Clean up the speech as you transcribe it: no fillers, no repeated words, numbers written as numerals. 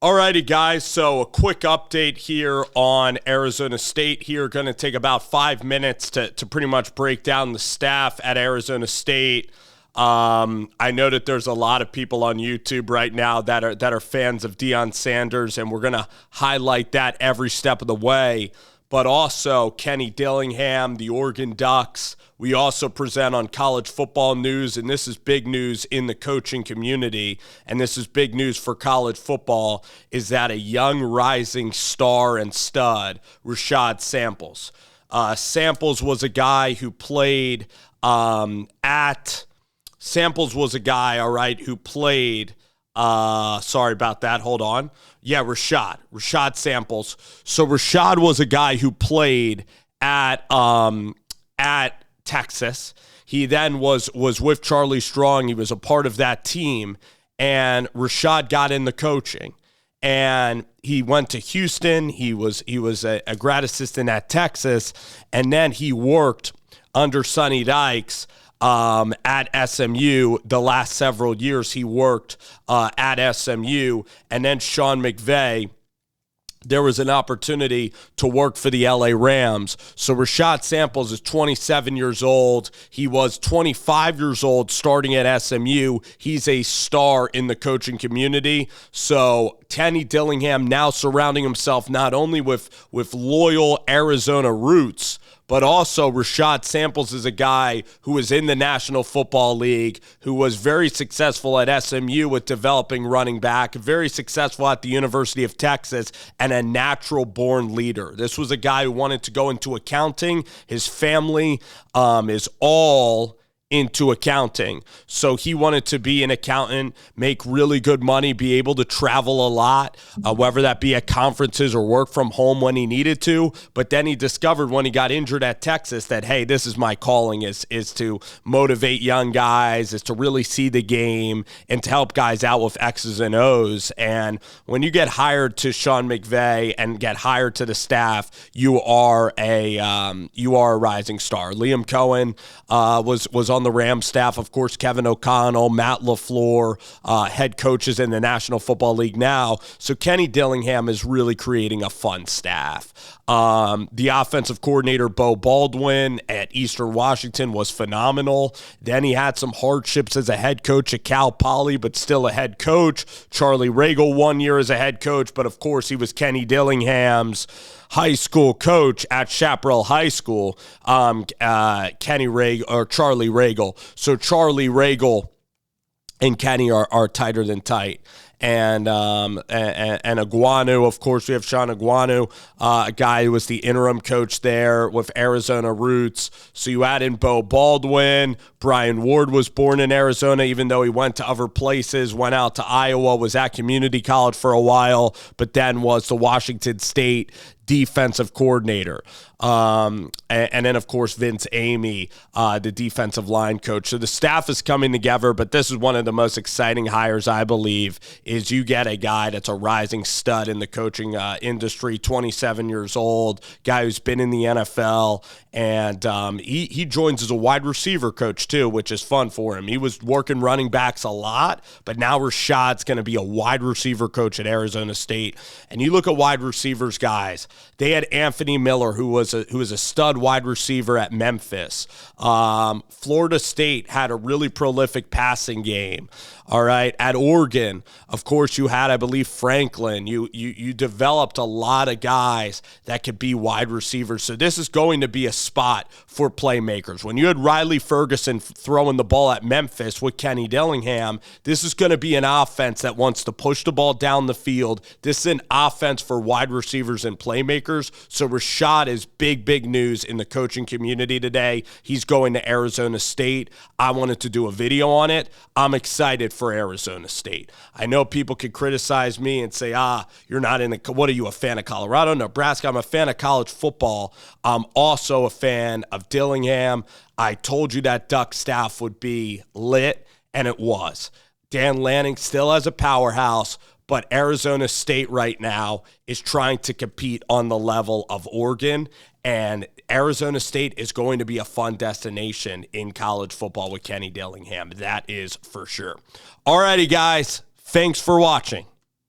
Alrighty, guys, so a quick update here on Arizona State here. Going to take about 5 minutes to pretty much break down the staff at Arizona State. I know that there's a lot of people on YouTube right now that are fans of Deion Sanders, and we're going to highlight that every step of the way. But also Kenny Dillingham, the Oregon Ducks. We also present on college football news, and this is big news in the coaching community, and this is big news for college football, is that a young rising star and stud, Rashaad Samples. Samples was a guy who played sorry about that, hold on. Yeah, Rashaad Samples. So Rashaad was a guy who played at Texas. He then was with Charlie Strong. He was a part of that team, and Rashaad got into coaching. And he went to Houston. He was a grad assistant at Texas, and then he worked under Sonny Dykes at SMU. The last several years he worked at SMU, and then Sean McVay, there was an opportunity to work for the LA Rams. So Rashaad Samples is 27 years old. He was 25 years old starting at SMU. He's a star in the coaching community. So Kenny Dillingham now surrounding himself not only with loyal Arizona roots, but also Rashaad Samples is a guy who was in the National Football League, who was very successful at SMU with developing running back, very successful at the University of Texas, and a natural-born leader. This was a guy who wanted to go into accounting. His family is all into accounting. So he wanted to be an accountant, make really good money, be able to travel a lot, whether that be at conferences or work from home when he needed to. But then he discovered when he got injured at Texas that, hey, this is my calling, is to motivate young guys, is to really see the game and to help guys out with X's and O's. And when you get hired to Sean McVay and get hired to the staff, you are a rising star. Liam Cohen was on the Rams staff, of course. Kevin O'Connell, Matt LaFleur, head coaches in the National Football League now. So Kenny Dillingham is really creating a fun staff. The offensive coordinator, Bo Baldwin, at Eastern Washington was phenomenal. Then he had some hardships as a head coach at Cal Poly, but still a head coach. Charlie Ragle 1 year as a head coach, but of course he was Kenny Dillingham's high school coach at Chaparral High School, Charlie Ragle. So Charlie Ragle and Kenny are tighter than tight. And Aguanu, of course, we have Sean Aguanu, a guy who was the interim coach there with Arizona roots. So you add in Bo Baldwin. Brian Ward was born in Arizona, even though he went to other places, went out to Iowa, was at community college for a while, but then was the Washington State defensive coordinator. And then, of course, Vince Amy, the defensive line coach. So the staff is coming together, but this is one of the most exciting hires, I believe, is you get a guy that's a rising stud in the coaching industry, 27 years old, guy who's been in the NFL, and he joins as a wide receiver coach too, which is fun for him. He was working running backs a lot, but now Rashaad's going to be a wide receiver coach at Arizona State. And you look at wide receivers, guys, they had Anthony Miller, who was a stud wide receiver at Memphis. Florida State had a really prolific passing game. All right, at Oregon, of course, you had, I believe, Franklin. You developed a lot of guys that could be wide receivers. So this is going to be a spot for playmakers. When you had Riley Ferguson throwing the ball at Memphis with Kenny Dillingham, this is going to be an offense that wants to push the ball down the field. This is an offense for wide receivers and playmakers. So Rashaad is big news in the coaching community today. He's going to Arizona State. I wanted to do a video on it. I'm excited for Arizona State. I know people could criticize me and say, you're not what are you, a fan of Colorado, Nebraska? I'm a fan of college football. I'm also a fan of Dillingham. I told you that Duck staff would be lit, and it was. Dan Lanning still has a powerhouse, but Arizona State right now is trying to compete on the level of Oregon, and Arizona State is going to be a fun destination in college football with Kenny Dillingham. That is for sure. All righty, guys. Thanks for watching.